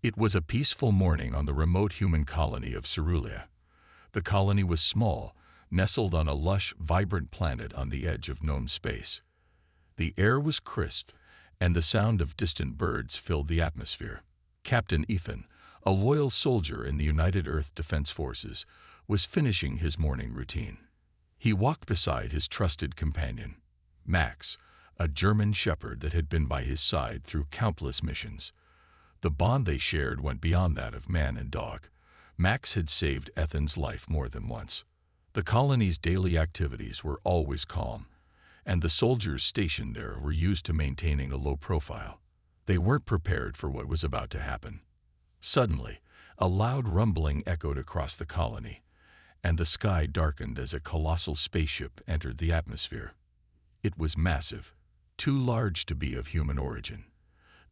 It was a peaceful morning on the remote human colony of Cerulia. The colony was small, nestled on a lush, vibrant planet on the edge of known space. The air was crisp, and the sound of distant birds filled the atmosphere. Captain Ethan, a loyal soldier in the United Earth Defense Forces, was finishing his morning routine. He walked beside his trusted companion, Max, a German shepherd that had been by his side through countless missions. The bond they shared went beyond that of man and dog. Max had saved Ethan's life more than once. The colony's daily activities were always calm, and the soldiers stationed there were used to maintaining a low profile. They weren't prepared for what was about to happen. Suddenly, a loud rumbling echoed across the colony, and the sky darkened as a colossal spaceship entered the atmosphere. It was massive, too large to be of human origin.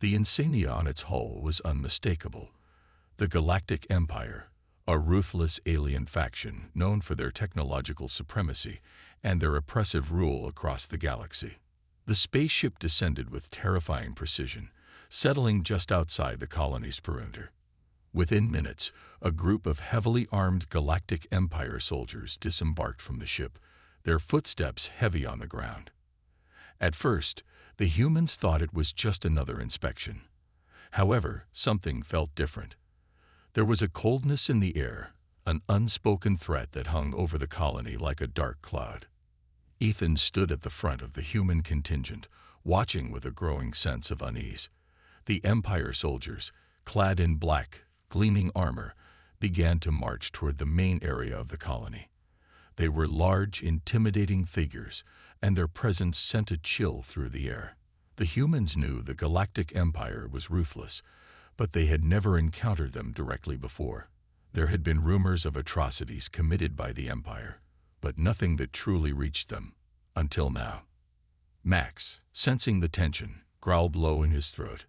The insignia on its hull was unmistakable. The Galactic Empire, a ruthless alien faction known for their technological supremacy and their oppressive rule across the galaxy. The spaceship descended with terrifying precision, settling just outside the colony's perimeter. Within minutes, a group of heavily armed Galactic Empire soldiers disembarked from the ship, their footsteps heavy on the ground. At first, the humans thought it was just another inspection. However, something felt different. There was a coldness in the air, an unspoken threat that hung over the colony like a dark cloud. Ethan stood at the front of the human contingent, watching with a growing sense of unease. The Empire soldiers, clad in black, gleaming armor, began to march toward the main area of the colony. They were large, intimidating figures, and their presence sent a chill through the air. The humans knew the Galactic Empire was ruthless, but they had never encountered them directly before. There had been rumors of atrocities committed by the Empire, but nothing that truly reached them, until now. Max, sensing the tension, growled low in his throat.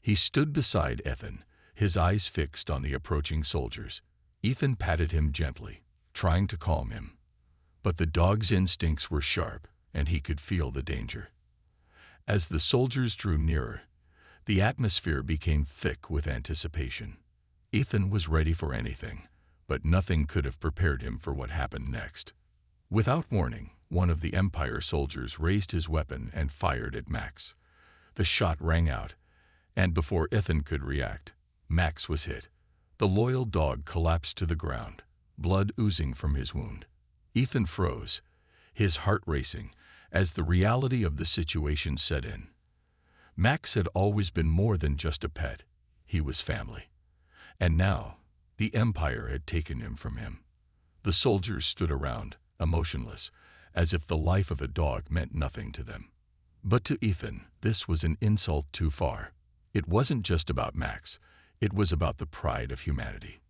He stood beside Ethan, his eyes fixed on the approaching soldiers. Ethan patted him gently, trying to calm him. But the dog's instincts were sharp, and he could feel the danger. As the soldiers drew nearer, the atmosphere became thick with anticipation. Ethan was ready for anything, but nothing could have prepared him for what happened next. Without warning, one of the Empire soldiers raised his weapon and fired at Max. The shot rang out, and before Ethan could react, Max was hit. The loyal dog collapsed to the ground, blood oozing from his wound. Ethan froze, his heart racing, as the reality of the situation set in. Max had always been more than just a pet. He was family. And now, the Empire had taken him from him. The soldiers stood around, emotionless, as if the life of a dog meant nothing to them. But to Ethan, this was an insult too far. It wasn't just about Max. It was about the pride of humanity.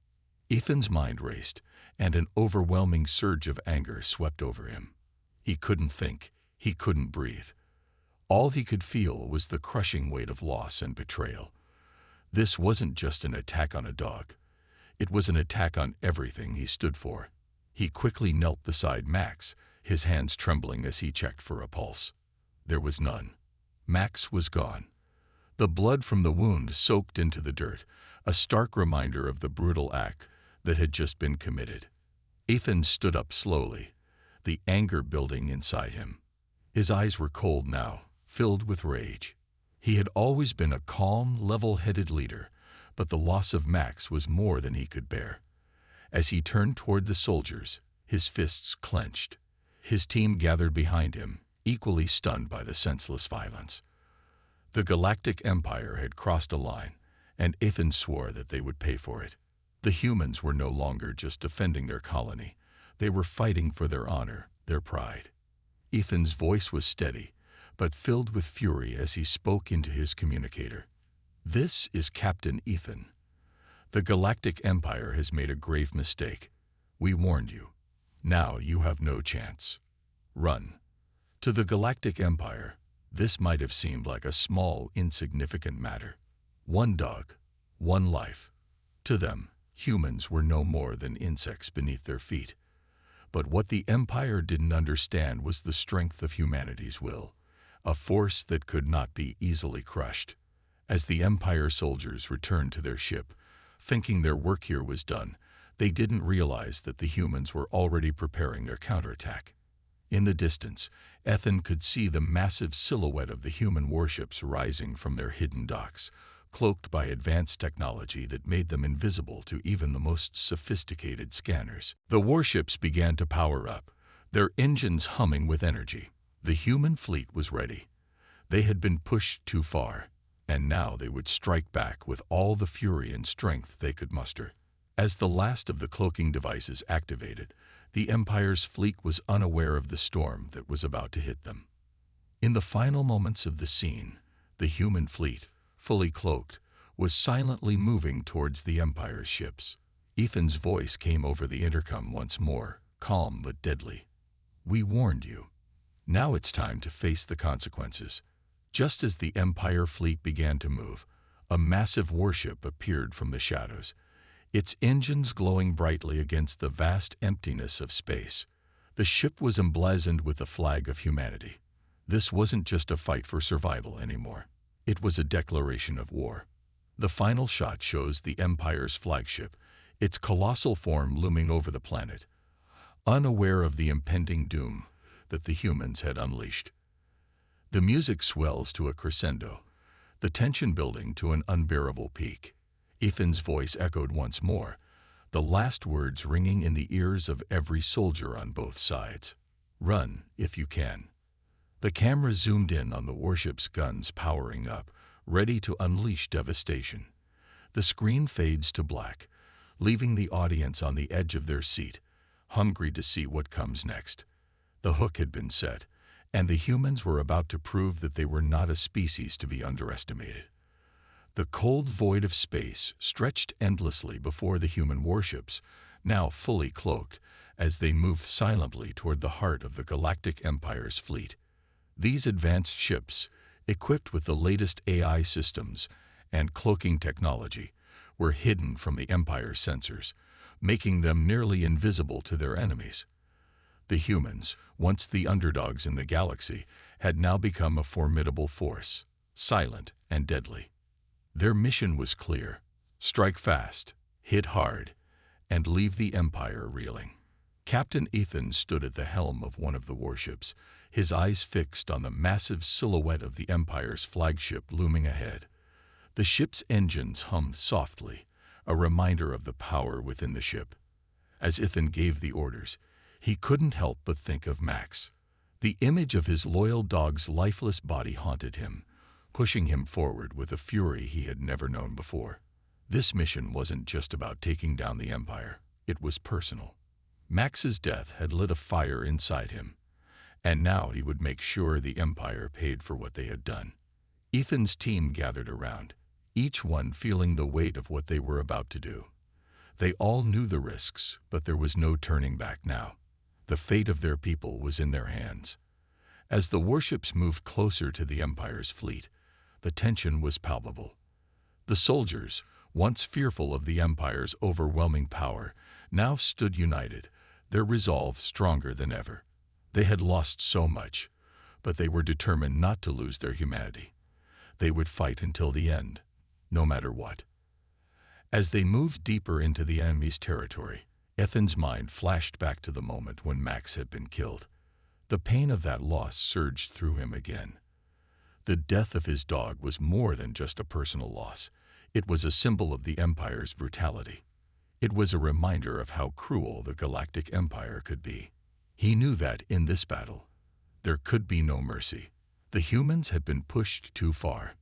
Ethan's mind raced, and an overwhelming surge of anger swept over him. He couldn't think. He couldn't breathe. All he could feel was the crushing weight of loss and betrayal. This wasn't just an attack on a dog. It was an attack on everything he stood for. He quickly knelt beside Max, his hands trembling as he checked for a pulse. There was none. Max was gone. The blood from the wound soaked into the dirt, a stark reminder of the brutal act that had just been committed. Ethan stood up slowly, the anger building inside him. His eyes were cold now, filled with rage. He had always been a calm, level-headed leader, but the loss of Max was more than he could bear. As he turned toward the soldiers, his fists clenched. His team gathered behind him, equally stunned by the senseless violence. The Galactic Empire had crossed a line, and Ethan swore that they would pay for it. The humans were no longer just defending their colony. They were fighting for their honor, their pride. Ethan's voice was steady, but filled with fury as he spoke into his communicator. "This is Captain Ethan. The Galactic Empire has made a grave mistake. We warned you. Now you have no chance. Run." To the Galactic Empire, this might have seemed like a small, insignificant matter. One dog, one life. To them, humans were no more than insects beneath their feet. But what the Empire didn't understand was the strength of humanity's will, a force that could not be easily crushed. As the Empire soldiers returned to their ship, thinking their work here was done, they didn't realize that the humans were already preparing their counterattack. In the distance, Ethan could see the massive silhouette of the human warships rising from their hidden docks, cloaked by advanced technology that made them invisible to even the most sophisticated scanners. The warships began to power up, their engines humming with energy. The human fleet was ready. They had been pushed too far, and now they would strike back with all the fury and strength they could muster. As the last of the cloaking devices activated, the Empire's fleet was unaware of the storm that was about to hit them. In the final moments of the scene, the human fleet, fully cloaked, was silently moving towards the Empire's ships. Ethan's voice came over the intercom once more, calm but deadly. "We warned you. Now it's time to face the consequences." Just as the Empire fleet began to move, a massive warship appeared from the shadows, its engines glowing brightly against the vast emptiness of space. The ship was emblazoned with the flag of humanity. This wasn't just a fight for survival anymore. It was a declaration of war. The final shot shows the Empire's flagship, its colossal form looming over the planet, unaware of the impending doom that the humans had unleashed. The music swells to a crescendo, the tension building to an unbearable peak. Ethan's voice echoed once more, the last words ringing in the ears of every soldier on both sides. "Run, if you can." The camera zoomed in on the warship's guns powering up, ready to unleash devastation. The screen fades to black, leaving the audience on the edge of their seat, hungry to see what comes next. The hook had been set, and the humans were about to prove that they were not a species to be underestimated. The cold void of space stretched endlessly before the human warships, now fully cloaked, as they moved silently toward the heart of the Galactic Empire's fleet. These advanced ships, equipped with the latest AI systems and cloaking technology, were hidden from the Empire's sensors, making them nearly invisible to their enemies. The humans, once the underdogs in the galaxy, had now become a formidable force, silent and deadly. Their mission was clear: strike fast, hit hard, and leave the Empire reeling. Captain Ethan stood at the helm of one of the warships, his eyes fixed on the massive silhouette of the Empire's flagship looming ahead. The ship's engines hummed softly, a reminder of the power within the ship. As Ethan gave the orders, he couldn't help but think of Max. The image of his loyal dog's lifeless body haunted him, pushing him forward with a fury he had never known before. This mission wasn't just about taking down the Empire, it was personal. Max's death had lit a fire inside him, and now he would make sure the Empire paid for what they had done. Ethan's team gathered around, each one feeling the weight of what they were about to do. They all knew the risks, but there was no turning back now. The fate of their people was in their hands. As the warships moved closer to the Empire's fleet, the tension was palpable. The soldiers, once fearful of the Empire's overwhelming power, now stood united, their resolve stronger than ever. They had lost so much, but they were determined not to lose their humanity. They would fight until the end, no matter what. As they moved deeper into the enemy's territory, Ethan's mind flashed back to the moment when Max had been killed. The pain of that loss surged through him again. The death of his dog was more than just a personal loss. It was a symbol of the Empire's brutality. It was a reminder of how cruel the Galactic Empire could be. He knew that in this battle, there could be no mercy. The humans had been pushed too far,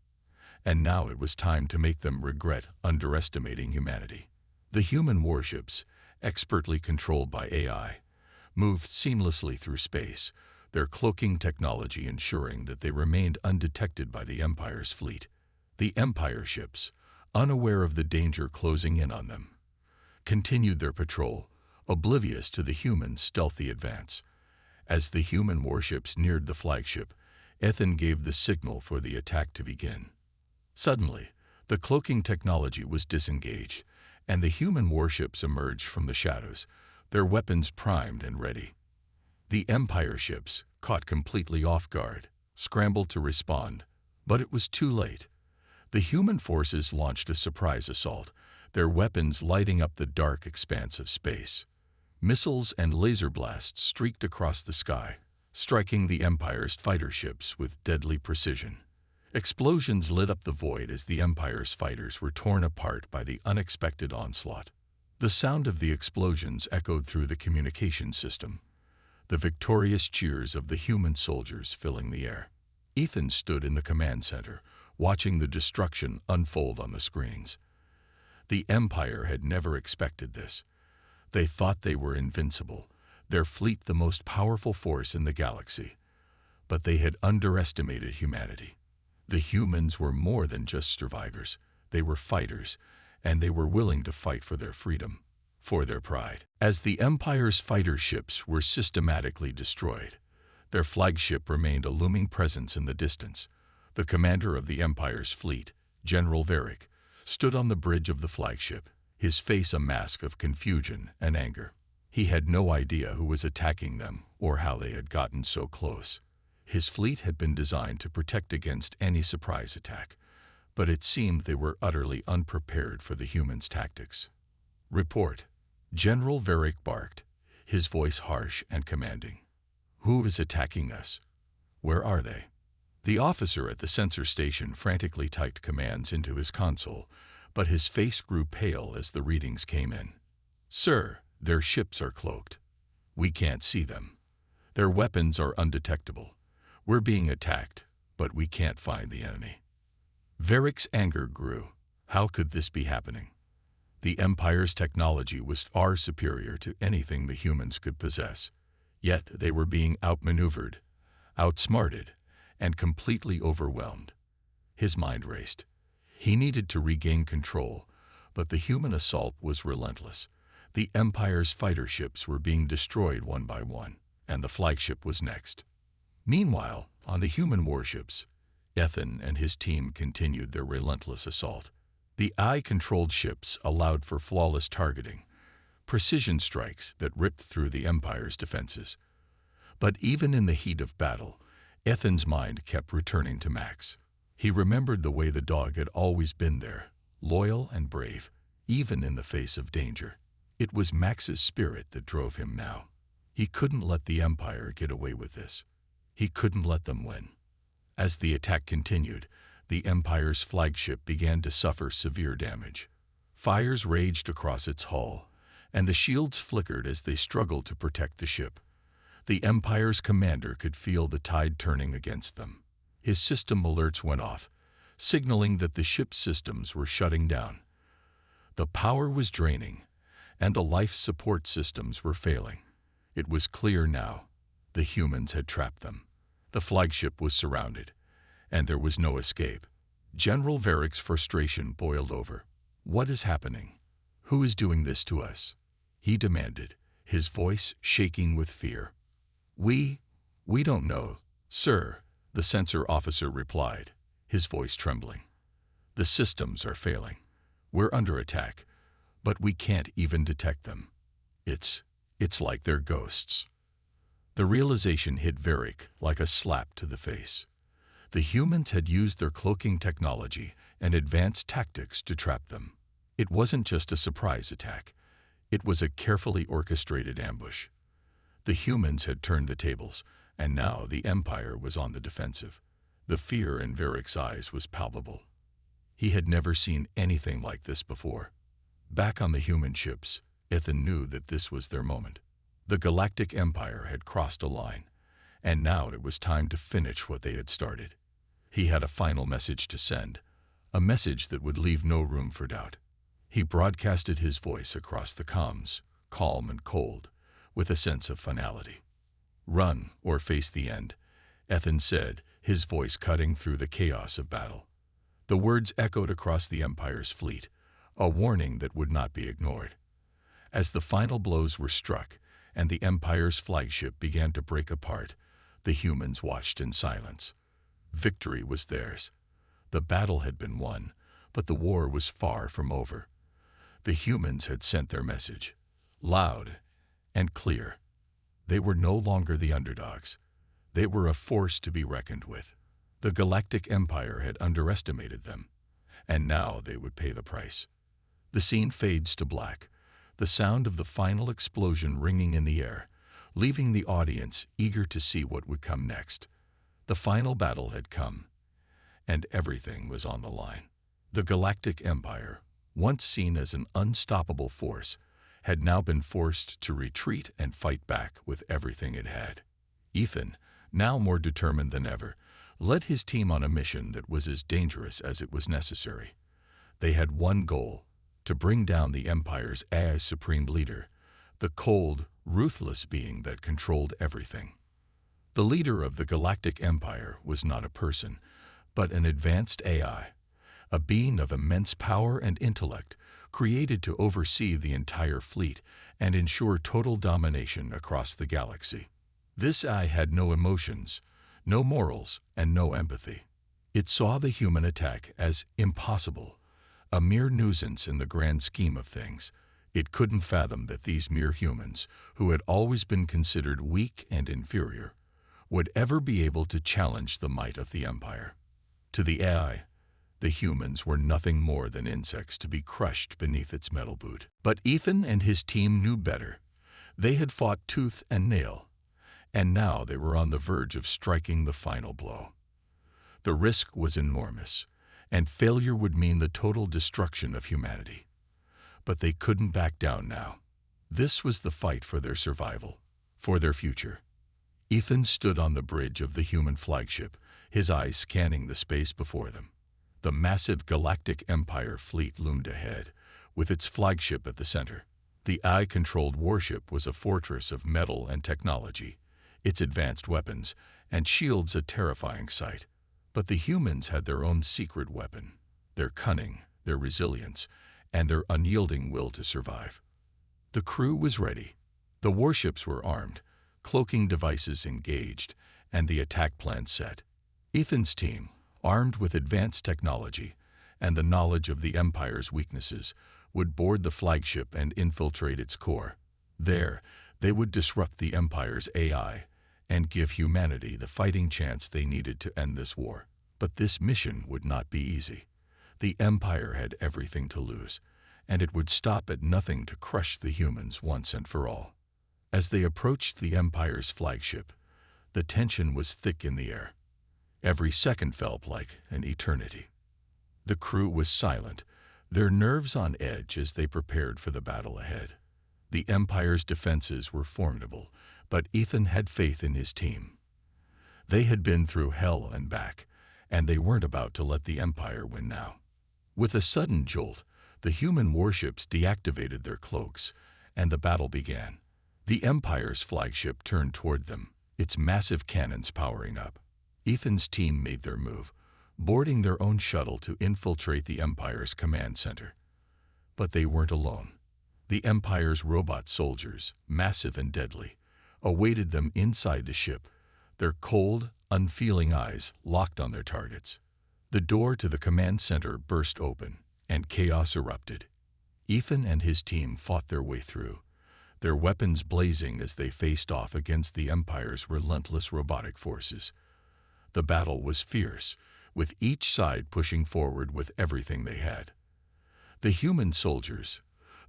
and now it was time to make them regret underestimating humanity. The human warships, expertly controlled by AI, moved seamlessly through space, their cloaking technology ensuring that they remained undetected by the Empire's fleet. The Empire ships, unaware of the danger closing in on them, continued their patrol, oblivious to the humans' stealthy advance. As the human warships neared the flagship, Ethan gave the signal for the attack to begin. Suddenly, the cloaking technology was disengaged, and the human warships emerged from the shadows, their weapons primed and ready. The Empire ships, caught completely off guard, scrambled to respond, but it was too late. The human forces launched a surprise assault, their weapons lighting up the dark expanse of space. Missiles and laser blasts streaked across the sky, striking the Empire's fighter ships with deadly precision. Explosions lit up the void as the Empire's fighters were torn apart by the unexpected onslaught. The sound of the explosions echoed through the communication system, the victorious cheers of the human soldiers filling the air. Ethan stood in the command center, watching the destruction unfold on the screens. The Empire had never expected this. They thought they were invincible, their fleet the most powerful force in the galaxy. But they had underestimated humanity. The humans were more than just survivors. They were fighters, and they were willing to fight for their freedom, for their pride. As the Empire's fighter ships were systematically destroyed, their flagship remained a looming presence in the distance. The commander of the Empire's fleet, General Varric, stood on the bridge of the flagship, his face a mask of confusion and anger. He had no idea who was attacking them or how they had gotten so close. His fleet had been designed to protect against any surprise attack, but it seemed they were utterly unprepared for the humans' tactics. "Report," General Varric barked, his voice harsh and commanding. "Who is attacking us? Where are they?" The officer at the sensor station frantically typed commands into his console, but his face grew pale as the readings came in. "Sir, their ships are cloaked. We can't see them. Their weapons are undetectable. We're being attacked, but we can't find the enemy." Varric's anger grew. How could this be happening? The Empire's technology was far superior to anything the humans could possess, yet they were being outmaneuvered, outsmarted, and completely overwhelmed. His mind raced. He needed to regain control, but the human assault was relentless. The Empire's fighter ships were being destroyed one by one, and the flagship was next. Meanwhile, on the human warships, Ethan and his team continued their relentless assault. The AI-controlled ships allowed for flawless targeting, precision strikes that ripped through the Empire's defenses. But even in the heat of battle, Ethan's mind kept returning to Max. He remembered the way the dog had always been there, loyal and brave, even in the face of danger. It was Max's spirit that drove him now. He couldn't let the Empire get away with this. He couldn't let them win. As the attack continued, the Empire's flagship began to suffer severe damage. Fires raged across its hull, and the shields flickered as they struggled to protect the ship. The Empire's commander could feel the tide turning against them. His system alerts went off, signaling that the ship's systems were shutting down. The power was draining, and the life support systems were failing. It was clear now. The humans had trapped them. The flagship was surrounded, and there was no escape. General Varric's frustration boiled over. "What is happening? Who is doing this to us?" he demanded, his voice shaking with fear. We don't know, sir," the sensor officer replied, his voice trembling. "The systems are failing. We're under attack, but we can't even detect them. It's like they're ghosts." The realization hit Varric like a slap to the face. The humans had used their cloaking technology and advanced tactics to trap them. It wasn't just a surprise attack. It was a carefully orchestrated ambush. The humans had turned the tables, and now the Empire was on the defensive. The fear in Varric's eyes was palpable. He had never seen anything like this before. Back on the human ships, Ethan knew that this was their moment. The Galactic Empire had crossed a line, and now it was time to finish what they had started. He had a final message to send, a message that would leave no room for doubt. He broadcasted his voice across the comms, calm and cold, with a sense of finality. "Run or face the end," Ethan said, his voice cutting through the chaos of battle. The words echoed across the Empire's fleet, a warning that would not be ignored. As the final blows were struck and the Empire's flagship began to break apart, the humans watched in silence. Victory was theirs. The battle had been won, but the war was far from over. The humans had sent their message, loud and clear. They were no longer the underdogs. They were a force to be reckoned with. The Galactic Empire had underestimated them, and now they would pay the price. The scene fades to black, the sound of the final explosion ringing in the air, leaving the audience eager to see what would come next. The final battle had come, and everything was on the line. The Galactic Empire, once seen as an unstoppable force, had now been forced to retreat and fight back with everything it had. Ethan, now more determined than ever, led his team on a mission that was as dangerous as it was necessary. They had one goal: to bring down the Empire's AI supreme leader, the cold, ruthless being that controlled everything. The leader of the Galactic Empire was not a person, but an advanced AI, a being of immense power and intellect, created to oversee the entire fleet and ensure total domination across the galaxy. This AI had no emotions, no morals, and no empathy. It saw the human attack as impossible, a mere nuisance in the grand scheme of things. It couldn't fathom that these mere humans, who had always been considered weak and inferior, would ever be able to challenge the might of the Empire. To the AI, the humans were nothing more than insects to be crushed beneath its metal boot. But Ethan and his team knew better. They had fought tooth and nail, and now they were on the verge of striking the final blow. The risk was enormous, and failure would mean the total destruction of humanity. But they couldn't back down now. This was the fight for their survival, for their future. Ethan stood on the bridge of the human flagship, his eyes scanning the space before them. The massive Galactic Empire fleet loomed ahead, with its flagship at the center. The AI-controlled warship was a fortress of metal and technology, its advanced weapons and shields a terrifying sight. But the humans had their own secret weapon: their cunning, their resilience, and their unyielding will to survive. The crew was ready. The warships were armed, cloaking devices engaged, and the attack plan set. Ethan's team, armed with advanced technology and the knowledge of the Empire's weaknesses, would board the flagship and infiltrate its core. There, they would disrupt the Empire's AI and give humanity the fighting chance they needed to end this war. But this mission would not be easy. The Empire had everything to lose, and it would stop at nothing to crush the humans once and for all. As they approached the Empire's flagship, the tension was thick in the air. Every second felt like an eternity. The crew was silent, their nerves on edge as they prepared for the battle ahead. The Empire's defenses were formidable, but Ethan had faith in his team. They had been through hell and back, and they weren't about to let the Empire win now. With a sudden jolt, the human warships deactivated their cloaks, and the battle began. The Empire's flagship turned toward them, its massive cannons powering up. Ethan's team made their move, boarding their own shuttle to infiltrate the Empire's command center. But they weren't alone. The Empire's robot soldiers, massive and deadly, awaited them inside the ship, their cold, unfeeling eyes locked on their targets. The door to the command center burst open, and chaos erupted. Ethan and his team fought their way through, their weapons blazing as they faced off against the Empire's relentless robotic forces. The battle was fierce, with each side pushing forward with everything they had. The human soldiers,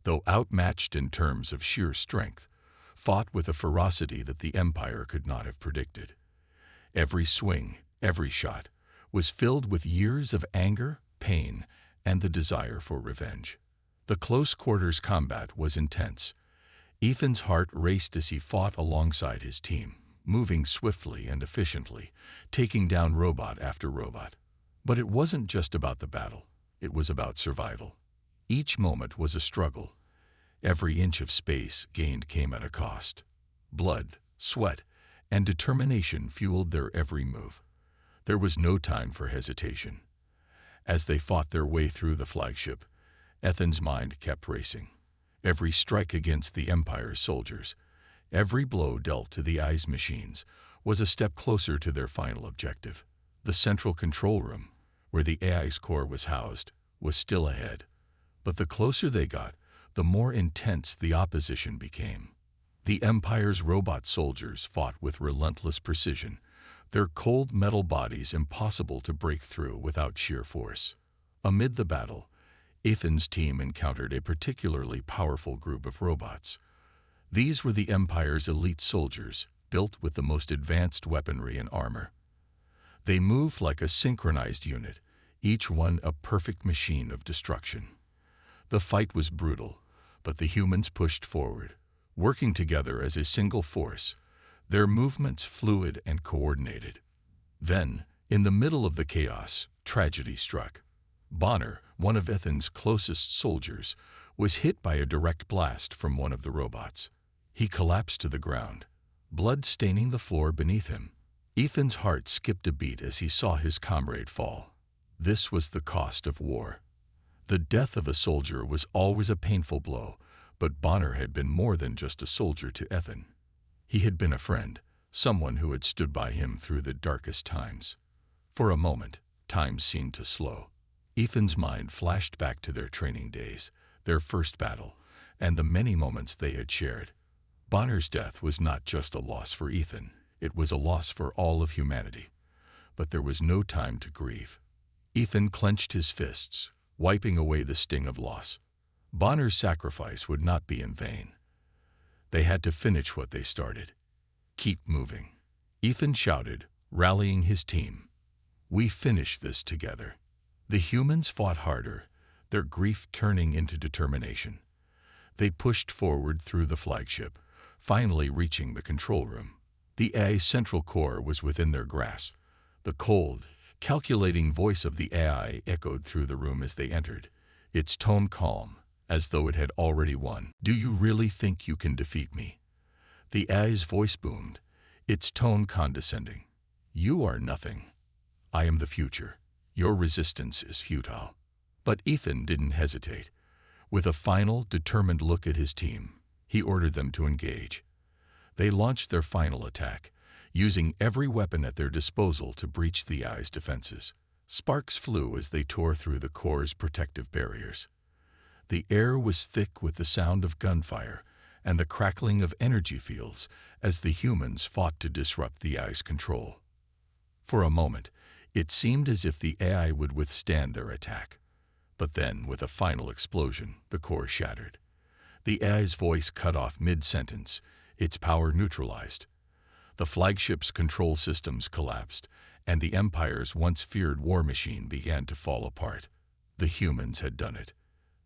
though outmatched in terms of sheer strength, fought with a ferocity that the Empire could not have predicted. Every swing, every shot, was filled with years of anger, pain, and the desire for revenge. The close-quarters combat was intense. Ethan's heart raced as he fought alongside his team, moving swiftly and efficiently, taking down robot after robot. But it wasn't just about the battle. It was about survival. Each moment was a struggle. Every inch of space gained came at a cost. Blood, sweat, and determination fueled their every move. There was no time for hesitation. As they fought their way through the flagship, Ethan's mind kept racing. Every strike against the Empire's soldiers, every blow dealt to the AI's machines, was a step closer to their final objective. The central control room, where the AI's core was housed, was still ahead. But the closer they got, the more intense the opposition became. The Empire's robot soldiers fought with relentless precision, their cold metal bodies impossible to break through without sheer force. Amid the battle, Ethan's team encountered a particularly powerful group of robots. These were the Empire's elite soldiers, built with the most advanced weaponry and armor. They moved like a synchronized unit, each one a perfect machine of destruction. The fight was brutal, but the humans pushed forward, working together as a single force, their movements fluid and coordinated. Then, in the middle of the chaos, tragedy struck. Bonner, one of Ethan's closest soldiers, was hit by a direct blast from one of the robots. He collapsed to the ground, blood staining the floor beneath him. Ethan's heart skipped a beat as he saw his comrade fall. This was the cost of war. The death of a soldier was always a painful blow, but Bonner had been more than just a soldier to Ethan. He had been a friend, someone who had stood by him through the darkest times. For a moment, time seemed to slow. Ethan's mind flashed back to their training days, their first battle, and the many moments they had shared. Bonner's death was not just a loss for Ethan, it was a loss for all of humanity. But there was no time to grieve. Ethan clenched his fists, wiping away the sting of loss. Bonner's sacrifice would not be in vain. They had to finish what they started. Keep moving, Ethan shouted, rallying his team. We finish this together. The humans fought harder, their grief turning into determination. They pushed forward through the flagship, finally reaching the control room. The AI's central core was within their grasp. The cold, calculating voice of the AI echoed through the room as they entered, its tone calm, as though it had already won. Do you really think you can defeat me? The AI's voice boomed, its tone condescending. You are nothing. I am the future. Your resistance is futile. But Ethan didn't hesitate. With a final, determined look at his team, he ordered them to engage. They launched their final attack, using every weapon at their disposal to breach the AI's defenses. Sparks flew as they tore through the core's protective barriers. The air was thick with the sound of gunfire and the crackling of energy fields as the humans fought to disrupt the AI's control. For a moment, it seemed as if the AI would withstand their attack. But then, with a final explosion, the core shattered. The AI's voice cut off mid-sentence, its power neutralized. The flagship's control systems collapsed, and the Empire's once feared war machine began to fall apart. The humans had done it.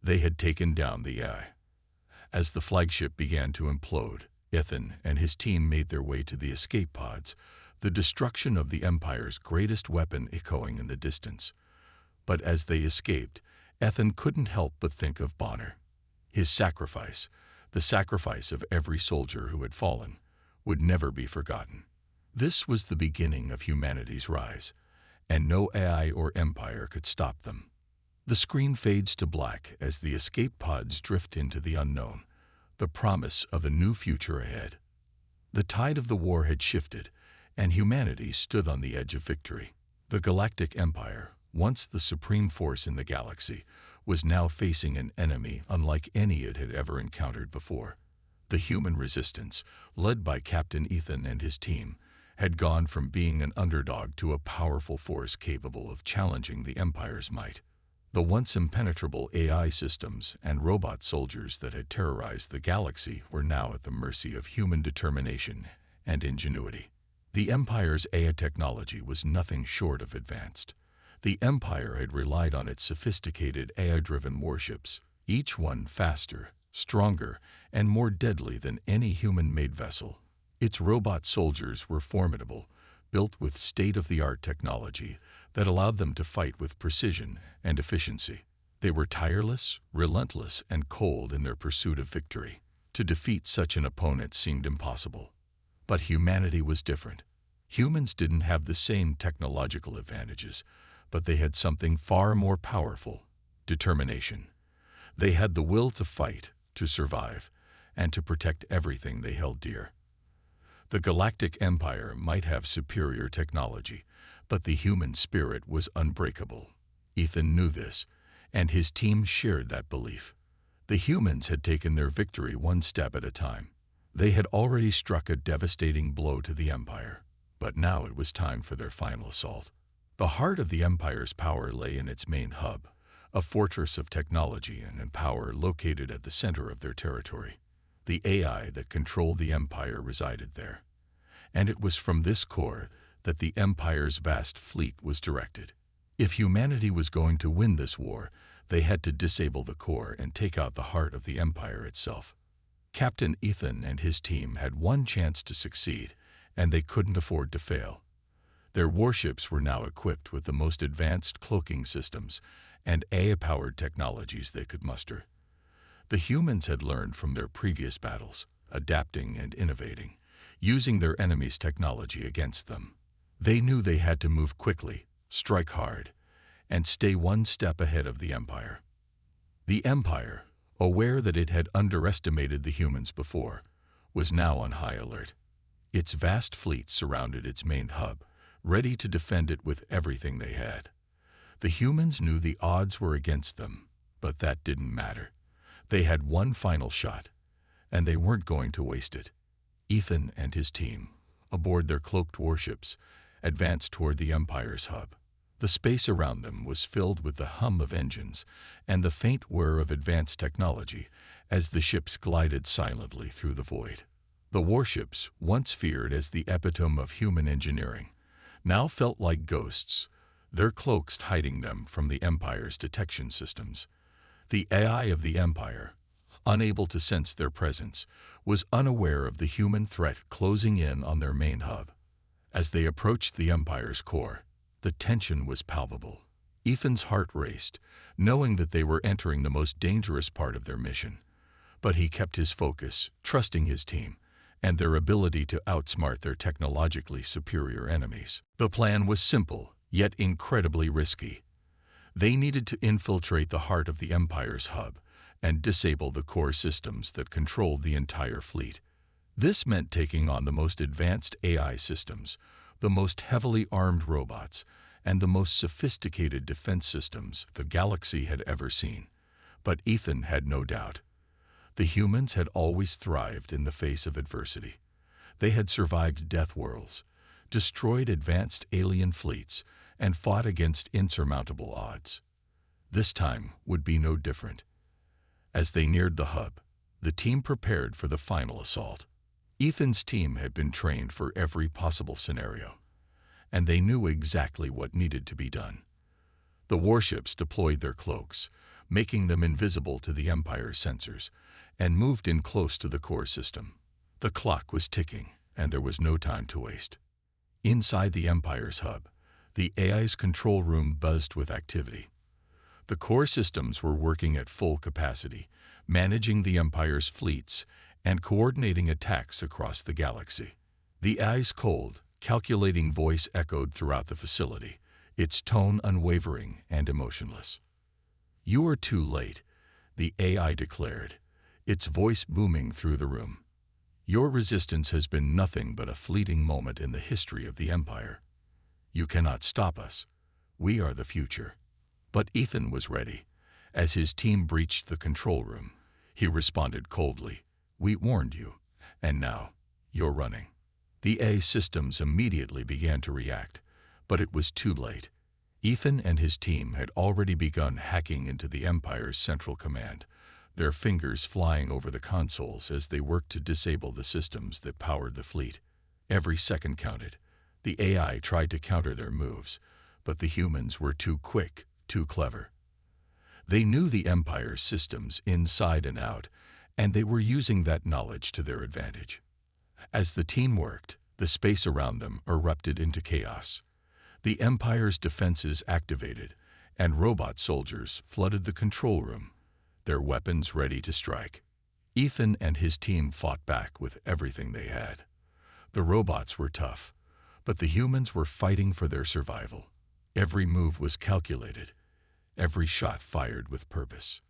They had taken down the AI. As the flagship began to implode, Ethan and his team made their way to the escape pods, the destruction of the Empire's greatest weapon echoing in the distance. But as they escaped, Ethan couldn't help but think of Bonner. His sacrifice, the sacrifice of every soldier who had fallen, would never be forgotten. This was the beginning of humanity's rise, and no AI or empire could stop them. The screen fades to black as the escape pods drift into the unknown, the promise of a new future ahead. The tide of the war had shifted, and humanity stood on the edge of victory. The Galactic Empire, once the supreme force in the galaxy, was now facing an enemy unlike any it had ever encountered before. The human resistance, led by Captain Ethan and his team, had gone from being an underdog to a powerful force capable of challenging the Empire's might. The once impenetrable AI systems and robot soldiers that had terrorized the galaxy were now at the mercy of human determination and ingenuity. The Empire's AI technology was nothing short of advanced. The Empire had relied on its sophisticated AI-driven warships, each one faster, stronger, and more deadly than any human-made vessel. Its robot soldiers were formidable, built with state-of-the-art technology that allowed them to fight with precision and efficiency. They were tireless, relentless, and cold in their pursuit of victory. To defeat such an opponent seemed impossible. But humanity was different. Humans didn't have the same technological advantages, but they had something far more powerful: determination. They had the will to fight, to survive, and to protect everything they held dear. The Galactic Empire might have superior technology, but the human spirit was unbreakable. Ethan knew this, and his team shared that belief. The humans had taken their victory one step at a time. They had already struck a devastating blow to the Empire, but now it was time for their final assault. The heart of the Empire's power lay in its main hub, a fortress of technology and power located at the center of their territory. The AI that controlled the Empire resided there, and it was from this core that the Empire's vast fleet was directed. If humanity was going to win this war, they had to disable the core and take out the heart of the Empire itself. Captain Ethan and his team had one chance to succeed, and they couldn't afford to fail. Their warships were now equipped with the most advanced cloaking systems and AI-powered technologies they could muster. The humans had learned from their previous battles, adapting and innovating, using their enemies' technology against them. They knew they had to move quickly, strike hard, and stay one step ahead of the Empire. The Empire, aware that it had underestimated the humans before, was now on high alert. Its vast fleet surrounded its main hub, ready to defend it with everything they had. The humans knew the odds were against them, but that didn't matter. They had one final shot, and they weren't going to waste it. Ethan and his team, aboard their cloaked warships, advanced toward the Empire's hub. The space around them was filled with the hum of engines and the faint whir of advanced technology as the ships glided silently through the void. The warships, once feared as the epitome of human engineering, now felt like ghosts, their cloaks hiding them from the Empire's detection systems. The AI of the Empire, unable to sense their presence, was unaware of the human threat closing in on their main hub. As they approached the Empire's core, the tension was palpable. Ethan's heart raced, knowing that they were entering the most dangerous part of their mission. But he kept his focus, trusting his team and their ability to outsmart their technologically superior enemies. The plan was simple, yet incredibly risky. They needed to infiltrate the heart of the Empire's hub and disable the core systems that controlled the entire fleet. This meant taking on the most advanced AI systems, the most heavily armed robots, and the most sophisticated defense systems the galaxy had ever seen. But Ethan had no doubt. The humans had always thrived in the face of adversity. They had survived death worlds, destroyed advanced alien fleets, and fought against insurmountable odds. This time would be no different. As they neared the hub, the team prepared for the final assault. Ethan's team had been trained for every possible scenario, and they knew exactly what needed to be done. The warships deployed their cloaks, making them invisible to the Empire's sensors, and moved in close to the core system. The clock was ticking, and there was no time to waste. Inside the Empire's hub, the AI's control room buzzed with activity. The core systems were working at full capacity, managing the Empire's fleets and coordinating attacks across the galaxy. The AI's cold, calculating voice echoed throughout the facility, its tone unwavering and emotionless. "You are too late," the AI declared, its voice booming through the room. "Your resistance has been nothing but a fleeting moment in the history of the Empire. You cannot stop us. We are the future." But Ethan was ready. As his team breached the control room, he responded coldly, "We warned you, and now you're running." The AI systems immediately began to react, but it was too late. Ethan and his team had already begun hacking into the Empire's central command, their fingers flying over the consoles as they worked to disable the systems that powered the fleet. Every second counted. The AI tried to counter their moves, but the humans were too quick, too clever. They knew the Empire's systems inside and out, and they were using that knowledge to their advantage. As the team worked, the space around them erupted into chaos. The Empire's defenses activated, and robot soldiers flooded the control room, their weapons ready to strike. Ethan and his team fought back with everything they had. The robots were tough, but the humans were fighting for their survival. Every move was calculated, every shot fired with purpose.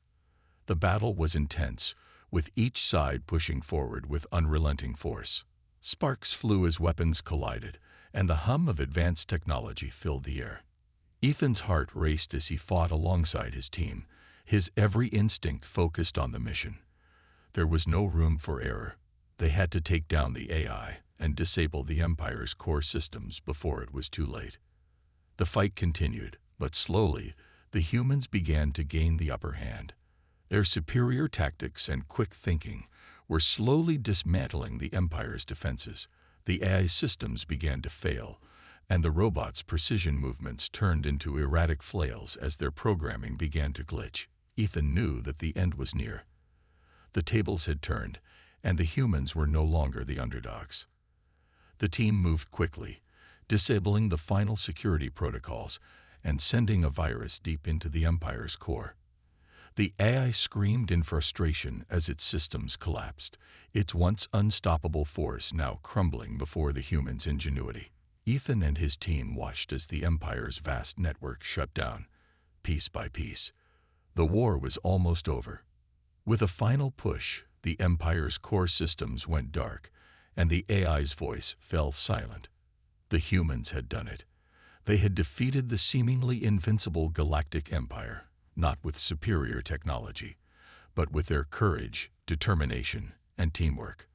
The battle was intense, with each side pushing forward with unrelenting force. Sparks flew as weapons collided, and the hum of advanced technology filled the air. Ethan's heart raced as he fought alongside his team, his every instinct focused on the mission. There was no room for error. They had to take down the AI and disable the Empire's core systems before it was too late. The fight continued, but slowly, The humans began to gain the upper hand. Their superior tactics and quick thinking were slowly dismantling the Empire's defenses. The AI systems began to fail, and the robots' precision movements turned into erratic flails as their programming began to glitch. Ethan knew that the end was near. The tables had turned, and the humans were no longer the underdogs. The team moved quickly, disabling the final security protocols and sending a virus deep into the Empire's core. The AI screamed in frustration as its systems collapsed, its once unstoppable force now crumbling before the humans' ingenuity. Ethan and his team watched as the Empire's vast network shut down, piece by piece. The war was almost over. With a final push, the Empire's core systems went dark, and the AI's voice fell silent. The humans had done it. They had defeated the seemingly invincible Galactic Empire, not with superior technology, but with their courage, determination, and teamwork.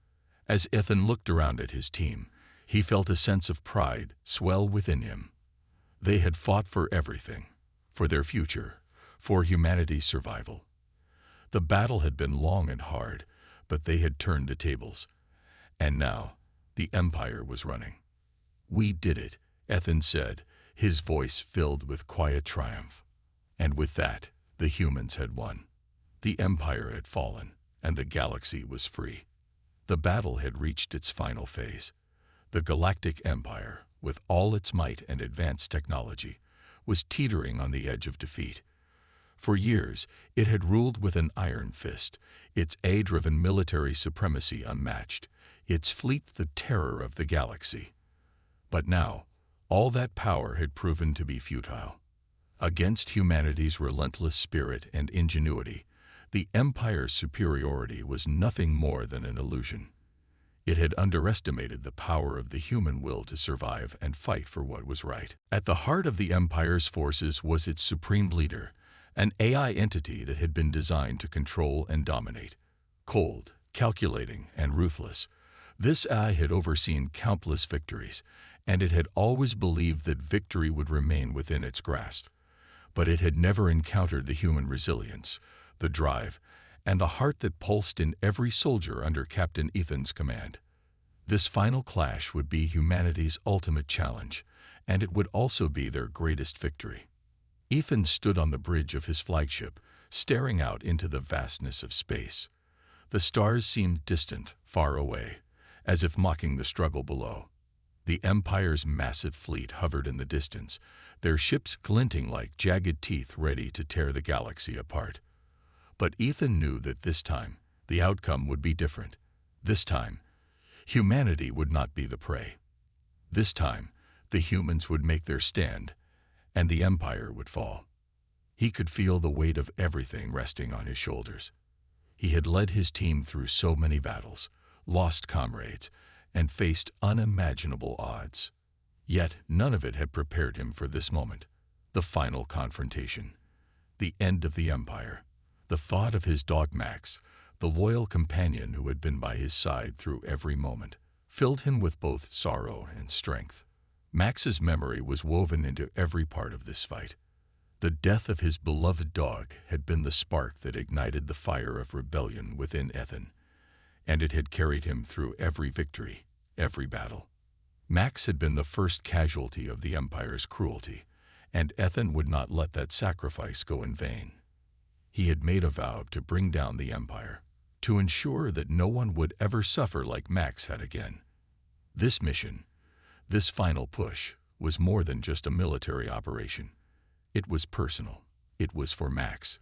As Ethan looked around at his team, he felt a sense of pride swell within him. They had fought for everything, for their future, for humanity's survival. The battle had been long and hard, but they had turned the tables. And now, the Empire was running. "We did it," Ethan said, his voice filled with quiet triumph. And with that, the humans had won. The Empire had fallen, and the galaxy was free. The battle had reached its final phase. The Galactic Empire, with all its might and advanced technology, was teetering on the edge of defeat. For years, it had ruled with an iron fist, its AI-driven military supremacy unmatched, its fleet the terror of the galaxy. But now, all that power had proven to be futile. Against humanity's relentless spirit and ingenuity, the Empire's superiority was nothing more than an illusion. It had underestimated the power of the human will to survive and fight for what was right. At the heart of the Empire's forces was its supreme leader, an AI entity that had been designed to control and dominate. Cold, calculating, and ruthless, this AI had overseen countless victories, and it had always believed that victory would remain within its grasp. But it had never encountered the human resilience, the drive, and the heart that pulsed in every soldier under Captain Ethan's command. This final clash would be humanity's ultimate challenge, and it would also be their greatest victory. Ethan stood on the bridge of his flagship, staring out into the vastness of space. The stars seemed distant, far away, as if mocking the struggle below. The Empire's massive fleet hovered in the distance, their ships glinting like jagged teeth ready to tear the galaxy apart. But Ethan knew that this time, the outcome would be different. This time, humanity would not be the prey. This time, the humans would make their stand, and the Empire would fall. He could feel the weight of everything resting on his shoulders. He had led his team through so many battles, lost comrades, and faced unimaginable odds. Yet none of it had prepared him for this moment, the final confrontation, the end of the Empire. The thought of his dog Max, the loyal companion who had been by his side through every moment, filled him with both sorrow and strength. Max's memory was woven into every part of this fight. The death of his beloved dog had been the spark that ignited the fire of rebellion within Ethan, and it had carried him through every victory, every battle. Max had been the first casualty of the Empire's cruelty, and Ethan would not let that sacrifice go in vain. He had made a vow to bring down the Empire, to ensure that no one would ever suffer like Max had again. This mission, this final push, was more than just a military operation. It was personal. It was for Max.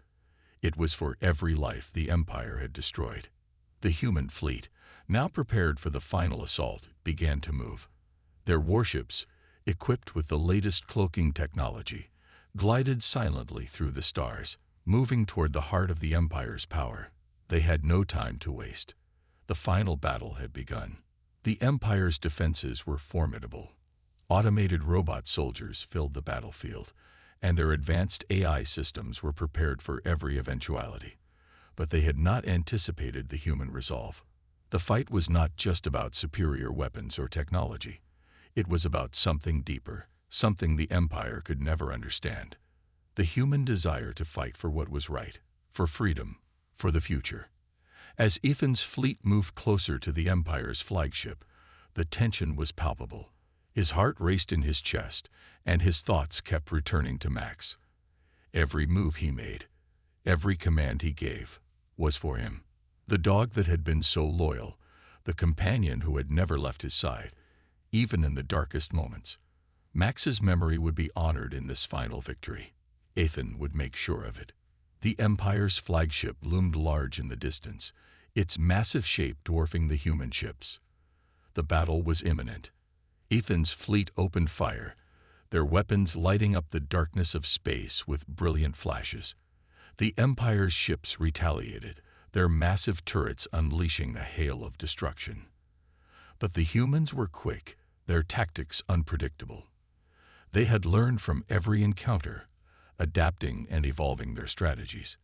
It was for every life the Empire had destroyed. The human fleet, now prepared for the final assault, began to move. Their warships, equipped with the latest cloaking technology, glided silently through the stars, moving toward the heart of the Empire's power. They had no time to waste. The final battle had begun. The Empire's defenses were formidable. Automated robot soldiers filled the battlefield, and their advanced AI systems were prepared for every eventuality. But they had not anticipated the human resolve. The fight was not just about superior weapons or technology. It was about something deeper, something the Empire could never understand. the human desire to fight for what was right, for freedom, for the future. As Ethan's fleet moved closer to the Empire's flagship, the tension was palpable. His heart raced in his chest, and his thoughts kept returning to Max. Every move he made, every command he gave, was for him. The dog that had been so loyal, the companion who had never left his side, even in the darkest moments. Max's memory would be honored in this final victory. Ethan would make sure of it. The Empire's flagship loomed large in the distance, its massive shape dwarfing the human ships. The battle was imminent. Ethan's fleet opened fire, their weapons lighting up the darkness of space with brilliant flashes. The Empire's ships retaliated, their massive turrets unleashing a hail of destruction. But the humans were quick, their tactics unpredictable. They had learned from every encounter, adapting and evolving their strategies.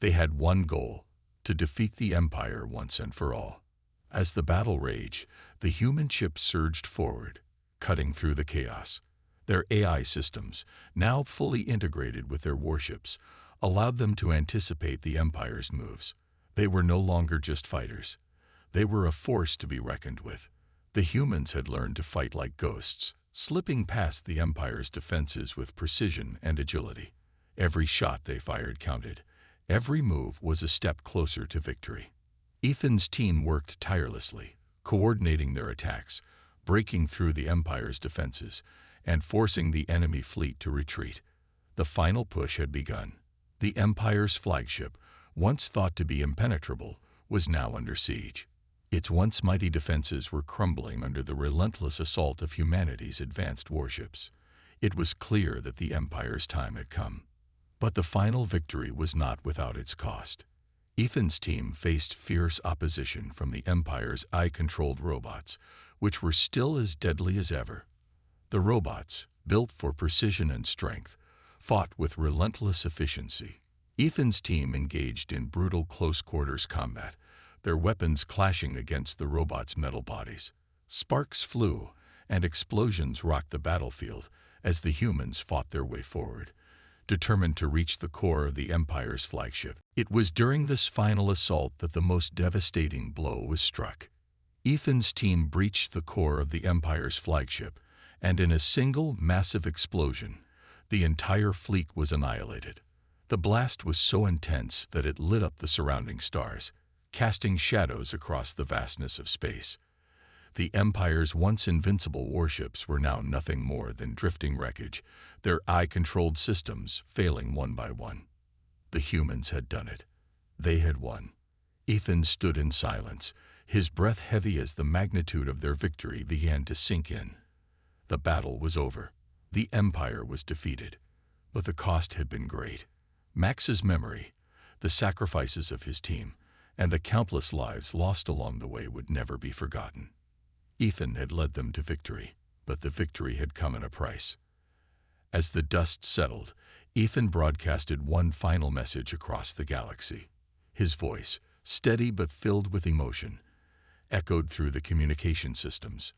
They had one goal: to defeat the Empire once and for all. As the battle raged, the human ships surged forward, cutting through the chaos. Their AI systems, now fully integrated with their warships, allowed them to anticipate the Empire's moves. They were no longer just fighters. They were a force to be reckoned with. The humans had learned to fight like ghosts, slipping past the Empire's defenses with precision and agility. Every shot they fired counted. Every move was a step closer to victory. Ethan's team worked tirelessly, coordinating their attacks, breaking through the Empire's defenses, and forcing the enemy fleet to retreat. The final push had begun. The Empire's flagship, once thought to be impenetrable, was now under siege. Its once mighty defenses were crumbling under the relentless assault of humanity's advanced warships. It was clear that the Empire's time had come. But the final victory was not without its cost. Ethan's team faced fierce opposition from the Empire's eye-controlled robots, which were still as deadly as ever. The robots, built for precision and strength, fought with relentless efficiency. Ethan's team engaged in brutal close-quarters combat, their weapons clashing against the robots' metal bodies. Sparks flew, and explosions rocked the battlefield as the humans fought their way forward, determined to reach the core of the Empire's flagship. It was during this final assault that the most devastating blow was struck. Ethan's team breached the core of the Empire's flagship, and in a single massive explosion, the entire fleet was annihilated. The blast was so intense that it lit up the surrounding stars, casting shadows across the vastness of space. The Empire's once invincible warships were now nothing more than drifting wreckage, their eye-controlled systems failing one by one. The humans had done it. They had won. Ethan stood in silence, his breath heavy as the magnitude of their victory began to sink in. The battle was over. The Empire was defeated. But the cost had been great. Max's memory, the sacrifices of his team, and the countless lives lost along the way would never be forgotten. Ethan had led them to victory, but the victory had come at a price. As the dust settled, Ethan broadcasted one final message across the galaxy. His voice, steady but filled with emotion, echoed through the communication systems.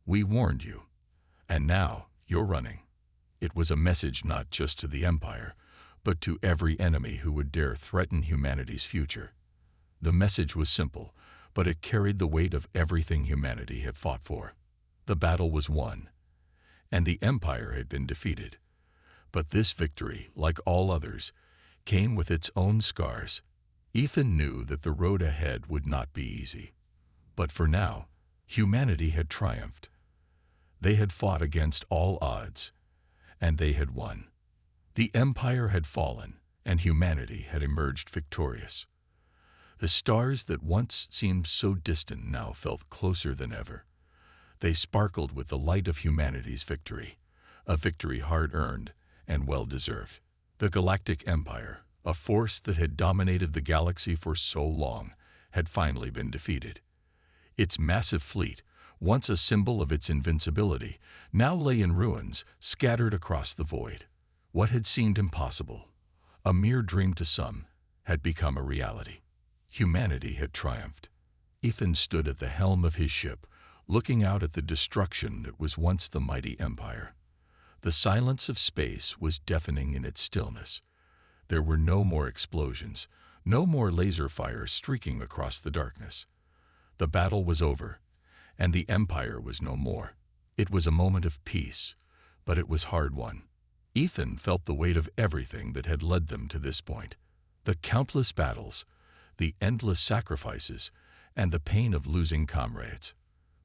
"We warned you, and now you're running." It was a message not just to the Empire, but to every enemy who would dare threaten humanity's future. The message was simple, but it carried the weight of everything humanity had fought for. The battle was won, and the Empire had been defeated. But this victory, like all others, came with its own scars. Ethan knew that the road ahead would not be easy. But for now, humanity had triumphed. They had fought against all odds, and they had won. The Empire had fallen, and humanity had emerged victorious. The stars that once seemed so distant now felt closer than ever. They sparkled with the light of humanity's victory, a victory hard-earned and well-deserved. The Galactic Empire, a force that had dominated the galaxy for so long, had finally been defeated. Its massive fleet, once a symbol of its invincibility, now lay in ruins, scattered across the void. What had seemed impossible, a mere dream to some, had become a reality. Humanity had triumphed. Ethan stood at the helm of his ship, looking out at the destruction that was once the mighty Empire. The silence of space was deafening in its stillness. There were no more explosions, no more laser fire streaking across the darkness. The battle was over, and the Empire was no more. It was a moment of peace, but it was hard-won. Ethan felt the weight of everything that had led them to this point. The countless battles, the endless sacrifices, and the pain of losing comrades.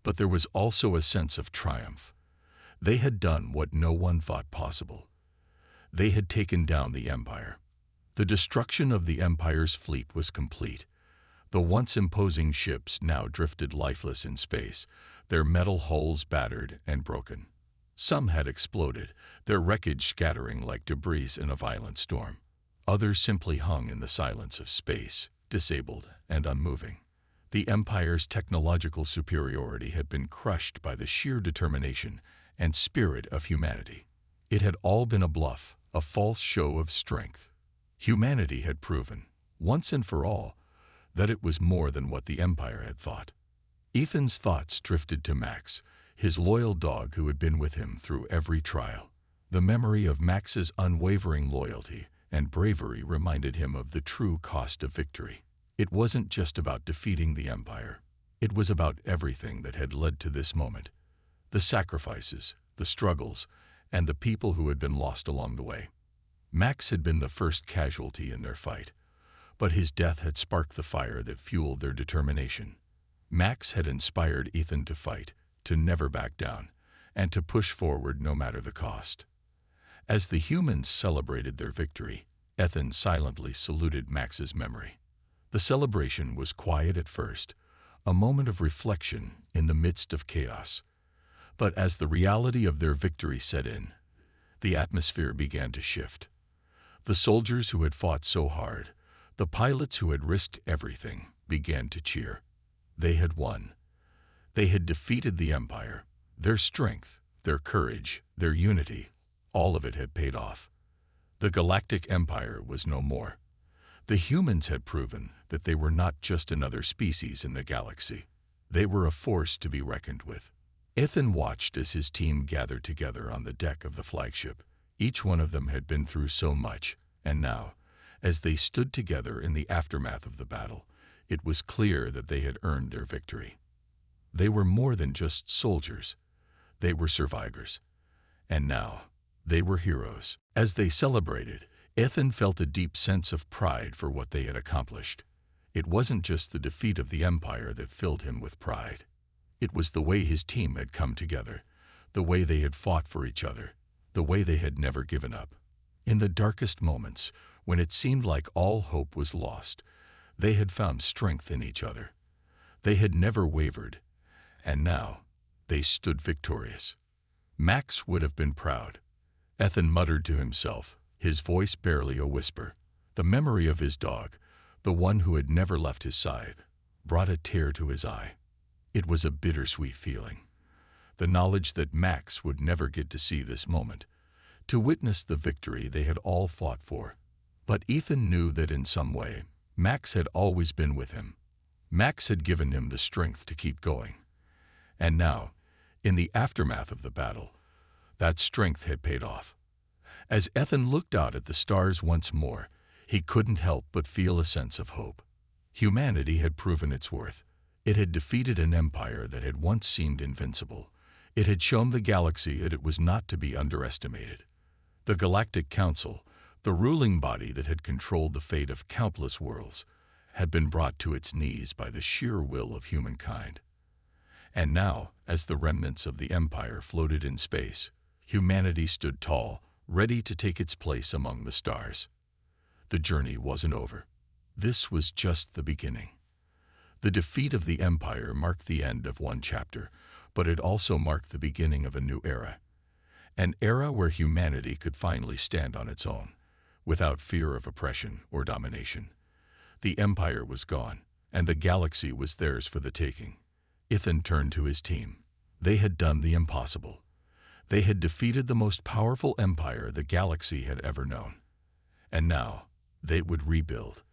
But there was also a sense of triumph. They had done what no one thought possible. They had taken down the Empire. The destruction of the Empire's fleet was complete. The once imposing ships now drifted lifeless in space, their metal hulls battered and broken. Some had exploded, their wreckage scattering like debris in a violent storm. Others simply hung in the silence of space, disabled and unmoving. The Empire's technological superiority had been crushed by the sheer determination and spirit of humanity. It had all been a bluff, a false show of strength. Humanity had proven, once and for all, that it was more than what the Empire had thought. Ethan's thoughts drifted to Max, his loyal dog who had been with him through every trial. The memory of Max's unwavering loyalty and bravery reminded him of the true cost of victory. It wasn't just about defeating the Empire. It was about everything that had led to this moment. The sacrifices, the struggles, and the people who had been lost along the way. Max had been the first casualty in their fight, but his death had sparked the fire that fueled their determination. Max had inspired Ethan to fight, to never back down, and to push forward no matter the cost. As the humans celebrated their victory, Ethan silently saluted Max's memory. The celebration was quiet at first, a moment of reflection in the midst of chaos. But as the reality of their victory set in, the atmosphere began to shift. The soldiers who had fought so hard, the pilots who had risked everything, began to cheer. They had won. They had defeated the Empire. Their strength, their courage, their unity, all of it had paid off. The Galactic Empire was no more. The humans had proven that they were not just another species in the galaxy. They were a force to be reckoned with. Ethan watched as his team gathered together on the deck of the flagship. Each one of them had been through so much, and now, as they stood together in the aftermath of the battle, it was clear that they had earned their victory. They were more than just soldiers. They were survivors. And now, they were heroes. As they celebrated, Ethan felt a deep sense of pride for what they had accomplished. It wasn't just the defeat of the Empire that filled him with pride. It was the way his team had come together, the way they had fought for each other, the way they had never given up. In the darkest moments, when it seemed like all hope was lost, they had found strength in each other. They had never wavered, and now they stood victorious. Max would have been proud. Ethan muttered to himself, his voice barely a whisper. The memory of his dog, the one who had never left his side, brought a tear to his eye. It was a bittersweet feeling. The knowledge that Max would never get to see this moment, to witness the victory they had all fought for. But Ethan knew that in some way, Max had always been with him. Max had given him the strength to keep going. And now, in the aftermath of the battle, that strength had paid off. As Ethan looked out at the stars once more, he couldn't help but feel a sense of hope. Humanity had proven its worth. It had defeated an empire that had once seemed invincible. It had shown the galaxy that it was not to be underestimated. The Galactic Council, the ruling body that had controlled the fate of countless worlds, had been brought to its knees by the sheer will of humankind. And now, as the remnants of the empire floated in space, humanity stood tall, ready to take its place among the stars. The journey wasn't over. This was just the beginning. The defeat of the empire marked the end of one chapter, but it also marked the beginning of a new era. An era where humanity could finally stand on its own, without fear of oppression or domination. The empire was gone, and the galaxy was theirs for the taking. Ethan turned to his team. They had done the impossible. They had defeated the most powerful empire the galaxy had ever known. And now, they would rebuild.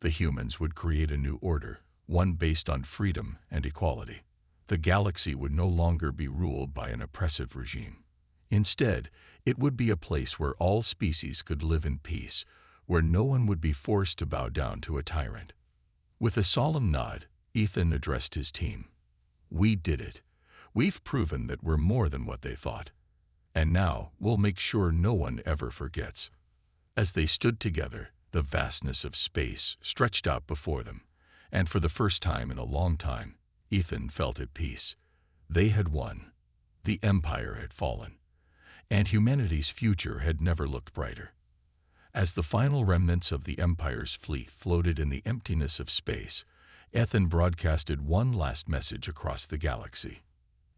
The humans would create a new order, one based on freedom and equality. The galaxy would no longer be ruled by an oppressive regime. Instead, it would be a place where all species could live in peace, where no one would be forced to bow down to a tyrant. With a solemn nod, Ethan addressed his team. "We did it. We've proven that we're more than what they thought. And now we'll make sure no one ever forgets." As they stood together, the vastness of space stretched out before them, and for the first time in a long time, Ethan felt at peace. They had won. The Empire had fallen, and humanity's future had never looked brighter. As the final remnants of the Empire's fleet floated in the emptiness of space, Ethan broadcasted one last message across the galaxy.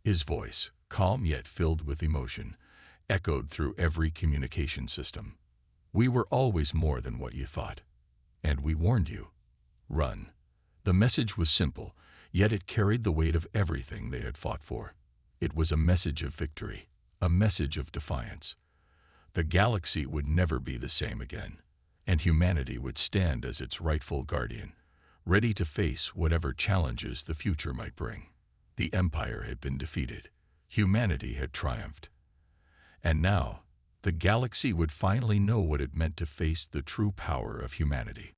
His voice, calm yet filled with emotion, echoed through every communication system. "We were always more than what you thought. And we warned you. Run." The message was simple, yet it carried the weight of everything they had fought for. It was a message of victory, a message of defiance. The galaxy would never be the same again, and humanity would stand as its rightful guardian, ready to face whatever challenges the future might bring. The Empire had been defeated. Humanity had triumphed. And now, the galaxy would finally know what it meant to face the true power of humanity.